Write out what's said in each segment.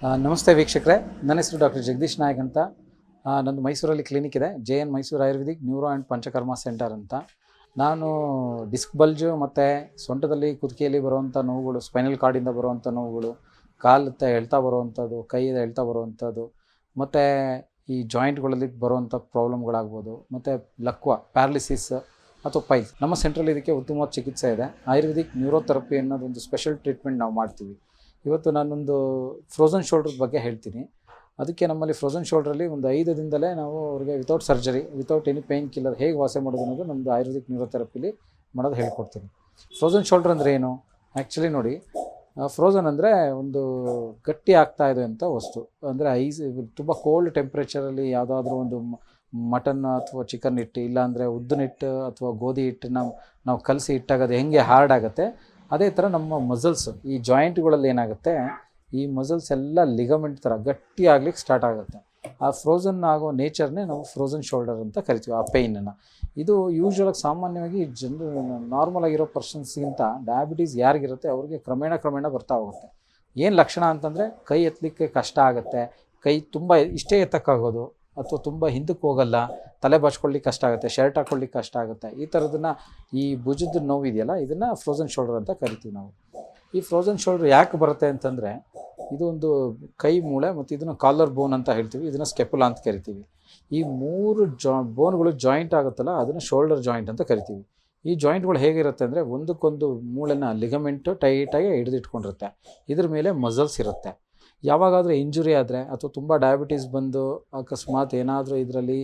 ನಮಸ್ತೆ ವೀಕ್ಷಕರೇ, ನನ್ನ ಹೆಸರು ಡಾಕ್ಟರ್ ಜಗದೀಶ್ ನಾಯಕ್ ಅಂತ. ನಂದು ಮೈಸೂರಲ್ಲಿ ಕ್ಲಿನಿಕ್ ಇದೆ, JN Mysuru Ayurvedic neuro and panchakarma centre ಅಂತ. ನಾನು ಡಿಸ್ಕ್ ಬಲ್ಜು ಮತ್ತು ಸೊಂಟದಲ್ಲಿ ಕುತ್ತಿಗೆಯಲ್ಲಿ ಬರುವಂಥ ನೋವುಗಳು, ಸ್ಪೈನಲ್ ಕಾರ್ಡಿಂದ ಬರುವಂಥ ನೋವುಗಳು, ಕಾಲು ಎಳ್ತಾ ಬರುವಂಥದ್ದು, ಕೈಯಿಂದ ಎಳ್ತಾ ಬರುವಂಥದ್ದು, ಮತ್ತು ಈ ಜಾಯಿಂಟ್ಗಳಲ್ಲಿ ಬರುವಂಥ ಪ್ರಾಬ್ಲಮ್ಗಳಾಗ್ಬೋದು, ಮತ್ತು ಲಕ್ವ ಪ್ಯಾರಲಿಸಿಸ್ ಅಥವಾ ಪೈಲ್ಸ್. ನಮ್ಮ ಸೆಂಟ್ರಲ್ಲಿ ಇದಕ್ಕೆ ಉತ್ತಮವಾದ ಚಿಕಿತ್ಸೆ ಇದೆ. ಆಯುರ್ವೇದಿಕ್ ನ್ಯೂರೋಥೆರಪಿ ಅನ್ನೋದೊಂದು ಸ್ಪೆಷಲ್ ಟ್ರೀಟ್ಮೆಂಟ್ ನಾವು ಮಾಡ್ತೀವಿ. ಇವತ್ತು ನಾನೊಂದು ಫ್ರೋಝನ್ ಶೋಲ್ಡ್ರ್ ಬಗ್ಗೆ ಹೇಳ್ತೀನಿ. ಅದಕ್ಕೆ ನಮ್ಮಲ್ಲಿ ಫ್ರೋಝನ್ ಶೋಲ್ಡ್ರಲ್ಲಿ ಒಂದು 5 ದಿನದಲ್ಲೇ ನಾವು ಅವ್ರಿಗೆ without surgery, without any pain killer ಹೇಗೆ ವಾಸಿ ಮಾಡೋದು ಅನ್ನೋದು ನಮ್ಮದು ಆಯುರ್ವೇದಿಕ್ ನ್ಯೂರೋಥೆರಪಿಲಿ ಮಾಡೋದು ಹೇಳ್ಕೊಡ್ತೀನಿ. ಫ್ರೋಝನ್ ಶೋಲ್ಡ್ರ್ ಅಂದರೆ ಏನು? ಆ್ಯಕ್ಚುಲಿ ನೋಡಿ, ಫ್ರೋಝನ್ ಅಂದರೆ ಒಂದು ಗಟ್ಟಿ ಆಗ್ತಾ ಇದೆ ಅಂತ ವಸ್ತು. ಅಂದರೆ ತುಂಬ ಕೋಲ್ಡ್ ಟೆಂಪ್ರೇಚರಲ್ಲಿ ಯಾವುದಾದ್ರೂ ಒಂದು ಮಟನ್ ಅಥವಾ ಚಿಕನ್ ಹಿಟ್ಟು, ಇಲ್ಲಾಂದರೆ ಉದ್ದಿನ ಹಿಟ್ಟು ಅಥವಾ ಗೋಧಿ ಹಿಟ್ಟನ್ನ ನಾವು ಕಲಸಿ ಇಟ್ಟಾಗ ಅದು ಹೆಂಗೆ ಹಾರ್ಡ್ ಆಗುತ್ತೆ, ಅದೇ ಥರ ನಮ್ಮ ಮಸಲ್ಸ್, ಈ ಜಾಯಿಂಟ್ಗಳಲ್ಲಿ ಏನಾಗುತ್ತೆ, ಈ ಮಸಲ್ಸ್ ಎಲ್ಲ ಲಿಗಮೆಂಟ್ ಥರ ಗಟ್ಟಿ ಆಗ್ಲಿಕ್ಕೆ ಸ್ಟಾರ್ಟ್ ಆಗುತ್ತೆ. ಆ ಫ್ರೋಝನ್ ಆಗೋ ನೇಚರ್ನೇ ನಾವು ಫ್ರೋಝನ್ ಶೋಲ್ಡರ್ ಅಂತ ಕರಿತೀವಿ. ಆ ಪೇಯ್ನನ್ನು ಇದು ಯೂಶ್ವಲಾಗಿ ಸಾಮಾನ್ಯವಾಗಿ ಜನರು ನಾರ್ಮಲ್ ಆಗಿರೋ ಪರ್ಸನ್ಸ್ಗಿಂತ ಡಯಾಬಿಟೀಸ್ ಯಾರಿಗಿರುತ್ತೆ ಅವ್ರಿಗೆ ಕ್ರಮೇಣ ಬರ್ತಾ ಹೋಗುತ್ತೆ. ಏನು ಲಕ್ಷಣ ಅಂತಂದರೆ ಕೈ ಎತ್ತಲಿಕ್ಕೆ ಕಷ್ಟ ಆಗುತ್ತೆ, ಕೈ ತುಂಬ ಇಷ್ಟೇ ಎತ್ತಕ್ಕಾಗೋದು, ಅಥವಾ ತುಂಬ ಹಿಂದಕ್ಕೆ ಹೋಗಲ್ಲ, ತಲೆ ಬಾಚ್ಕೊಳ್ಳಿಕ್ಕೆ ಕಷ್ಟ ಆಗುತ್ತೆ, ಶರ್ಟ್ ಹಾಕ್ಕೊಳ್ಳಿಕ್ಕೆ ಕಷ್ಟ ಆಗುತ್ತೆ. ಈ ಥರದನ್ನು, ಈ ಭುಜದ ನೋವು ಇದೆಯಲ್ಲ, ಇದನ್ನು ಫ್ರೋಝನ್ ಶೋಲ್ಡರ್ ಅಂತ ಕರಿತೀವಿ ನಾವು. ಈ ಫ್ರೋಝನ್ ಶೋಲ್ಡರ್ ಯಾಕೆ ಬರುತ್ತೆ ಅಂತಂದರೆ, ಇದು ಒಂದು ಕೈ ಮೂಳೆ ಮತ್ತು ಇದನ್ನು ಕಾಲರ್ ಬೋನ್ ಅಂತ ಹೇಳ್ತೀವಿ, ಇದನ್ನು ಸ್ಕೆಪುಲಾ ಅಂತ ಕರಿತೀವಿ. ಈ 3 ಬೋನ್ಗಳು ಜಾಯಿಂಟ್ ಆಗುತ್ತಲ್ಲ, ಅದನ್ನು ಶೋಲ್ಡರ್ ಜಾಯಿಂಟ್ ಅಂತ ಕರಿತೀವಿ. ಈ ಜಾಯಿಂಟ್ಗಳು ಹೇಗಿರುತ್ತೆ ಅಂದರೆ, ಒಂದಕ್ಕೊಂದು ಮೂಳೆನ ಲಿಗಮೆಂಟು ಟೈಟಾಗಿ ಹಿಡಿದಿಟ್ಕೊಂಡಿರುತ್ತೆ, ಇದ್ರ ಮೇಲೆ ಮಸಲ್ಸ್ ಇರುತ್ತೆ. ಯಾವಾಗಾದರೂ ಇಂಜುರಿ ಆದರೆ ಅಥವಾ ತುಂಬ ಡಯಾಬಿಟೀಸ್ ಬಂದು ಅಕಸ್ಮಾತ್ ಏನಾದರೂ ಇದರಲ್ಲಿ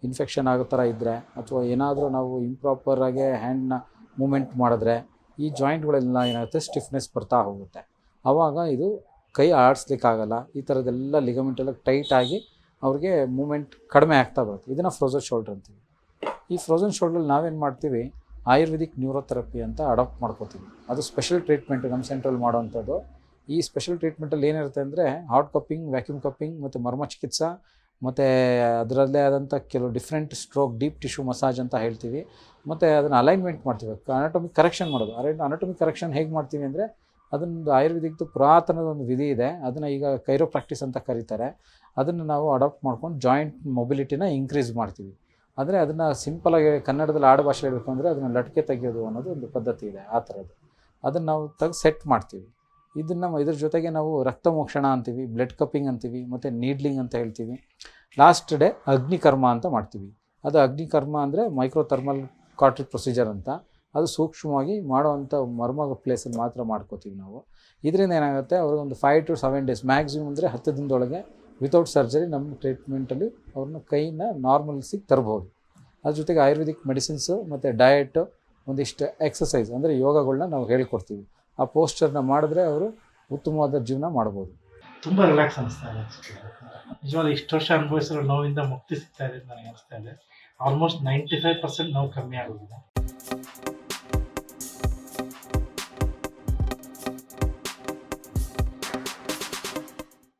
ಇನ್ಫೆಕ್ಷನ್ ಆಗೋ ಥರ ಇದ್ದರೆ, ಅಥವಾ ಏನಾದರೂ ನಾವು ಇಂಪ್ರಾಪರಾಗಿ ಹ್ಯಾಂಡ್ನ ಮೂಮೆಂಟ್ ಮಾಡಿದ್ರೆ ಈ ಜಾಯಿಂಟ್ಗಳೆಲ್ಲ ಏನಾಗುತ್ತೆ, ಸ್ಟಿಫ್ನೆಸ್ ಬರ್ತಾ ಹೋಗುತ್ತೆ. ಆವಾಗ ಇದು ಕೈ ಆಡಿಸ್ಲಿಕ್ಕಾಗಲ್ಲ, ಈ ಥರದ್ದೆಲ್ಲ ಲಿಗಮೆಂಟೆಲ್ಲ ಟೈಟಾಗಿ ಅವ್ರಿಗೆ ಮೂಮೆಂಟ್ ಕಡಿಮೆ ಆಗ್ತಾ ಬರುತ್ತೆ. ಇದನ್ನು ಫ್ರೋಝನ್ ಶೋಲ್ಡರ್ ಅಂತೀವಿ. ಈ ಫ್ರೋಝನ್ ಶೋಲ್ಡ್ರಲ್ಲಿ ನಾವೇನು ಮಾಡ್ತೀವಿ, ಆಯುರ್ವೇದಿಕ್ ನ್ಯೂರೋಥೆರಪಿ ಅಂತ ಅಡಾಪ್ಟ್ ಮಾಡ್ಕೋತೀವಿ. ಅದು ಸ್ಪೆಷಲ್ ಟ್ರೀಟ್ಮೆಂಟ್ ನಮ್ಮ ಸೆಂಟ್ರಲ್ಲಿ ಮಾಡೋವಂಥದ್ದು. ಈ ಸ್ಪೆಷಲ್ ಟ್ರೀಟ್ಮೆಂಟಲ್ಲಿ ಏನಿರುತ್ತೆ ಅಂದರೆ, ಹಾಟ್ ಕಪ್ಪಿಂಗ್, ವ್ಯಾಕ್ಯೂಮ್ ಕಪ್ಪಿಂಗ್ ಮತ್ತು ಮರ್ಮ ಚಿಕಿತ್ಸಾ, ಮತ್ತು ಅದರಲ್ಲೇ ಆದಂಥ ಕೆಲವು different stroke, deep tissue massage ಅಂತ ಹೇಳ್ತೀವಿ. ಮತ್ತು ಅದನ್ನು ಅಲೈನ್ಮೆಂಟ್ ಮಾಡ್ತೀವಿ, ಅನಾಟಮಿಕ್ ಕರೆಕ್ಷನ್ ಮಾಡೋದು. ಅನಾಟಮಿಕ್ ಕರೆಕ್ಷನ್ ಹೇಗೆ ಮಾಡ್ತೀವಿ ಅಂದರೆ, ಅದೊಂದು ಆಯುರ್ವೇದಿಕ್ದು ಪುರಾತನದ ಒಂದು ವಿಧಿ ಇದೆ, ಅದನ್ನು ಈಗ ಕೈರೋ ಪ್ರಾಕ್ಟೀಸ್ ಅಂತ ಕರೀತಾರೆ. ಅದನ್ನು ನಾವು ಅಡಾಪ್ಟ್ ಮಾಡ್ಕೊಂಡು ಜಾಯಿಂಟ್ ಮೊಬಿಲಿಟಿನ ಇನ್ಕ್ರೀಸ್ ಮಾಡ್ತೀವಿ. ಅಂದರೆ ಅದನ್ನು ಸಿಂಪಲಾಗಿ ಕನ್ನಡದಲ್ಲಿ ಆಡು ಭಾಷೆ ಹೇಳಬೇಕು ಅಂದರೆ, ಅದನ್ನು ಲಟ್ಕೆ ತೆಗೆಯೋದು ಅನ್ನೋದು ಒಂದು ಪದ್ಧತಿ ಇದೆ. ಆ ಥರದ್ದು ಅದನ್ನು ನಾವು ತೆಗೆದು ಸೆಟ್ ಮಾಡ್ತೀವಿ. ಇದ್ರ ಜೊತೆಗೆ ನಾವು ರಕ್ತ ಮೋಕ್ಷಣ ಅಂತೀವಿ, ಬ್ಲಡ್ ಕಪ್ಪಿಂಗ್ ಅಂತೀವಿ, ಮತ್ತು ನೀಡ್ಲಿಂಗ್ ಅಂತ ಹೇಳ್ತೀವಿ. ಲಾಸ್ಟ್ ಡೇ ಅಗ್ನಿಕರ್ಮ ಅಂತ ಮಾಡ್ತೀವಿ. ಅದು ಅಗ್ನಿಕರ್ಮ ಅಂದರೆ ಮೈಕ್ರೋ ಥರ್ಮಲ್ ಕಾರ್ಟ್ರಿಕ್ ಪ್ರೊಸೀಜರ್ ಅಂತ. ಅದು ಸೂಕ್ಷ್ಮವಾಗಿ ಮಾಡೋವಂಥ ಮರ್ಮ ಪ್ಲೇಸಲ್ಲಿ ಮಾತ್ರ ಮಾಡ್ಕೋತೀವಿ ನಾವು. ಇದರಿಂದ ಏನಾಗುತ್ತೆ, ಅವ್ರಿಗೊಂದು 5 to 7 days ಮ್ಯಾಕ್ಸಿಮಮ್ ಅಂದರೆ 10 ದಿನದೊಳಗೆ ವಿತೌಟ್ ಸರ್ಜರಿ ನಮ್ಮ ಟ್ರೀಟ್ಮೆಂಟಲ್ಲಿ ಅವ್ರನ್ನ ಕೈನ ನಾರ್ಮಲ್ಸಿಗೆ ತರ್ಬೋದು. ಅದ್ರ ಜೊತೆಗೆ ಆಯುರ್ವೇದಿಕ್ ಮೆಡಿಸಿನ್ಸು ಮತ್ತು ಡಯಟು, ಒಂದಿಷ್ಟು ಎಕ್ಸಸೈಸ್ ಅಂದರೆ ಯೋಗಗಳನ್ನ ನಾವು ಹೇಳ್ಕೊಡ್ತೀವಿ. ಆ ಪೋಸ್ಚರ್ನ ಮಾಡಿದ್ರೆ ಅವರು ಉತ್ತಮವಾದ ಜೀವನ ಮಾಡ್ಬೋದು. ತುಂಬ ರಿಲ್ಯಾಕ್ಸ್ ಅನಿಸ್ತಾ ಇದೆ. ನಿಜವಾಗ್ಲೂ ಇಷ್ಟು ವರ್ಷ ಅನುಭವಿಸಿರೋ ನೋವಿಂದ ಮುಕ್ತಿ ಸಿಗ್ತಾ ಇದೆ ಅಂತ ನನಗೆ ಅನಿಸ್ತಾ ಇದೆ. ಆಲ್ಮೋಸ್ಟ್ 95% ನೋವು ಕಮ್ಮಿ ಆಗೋಗಿದೆ.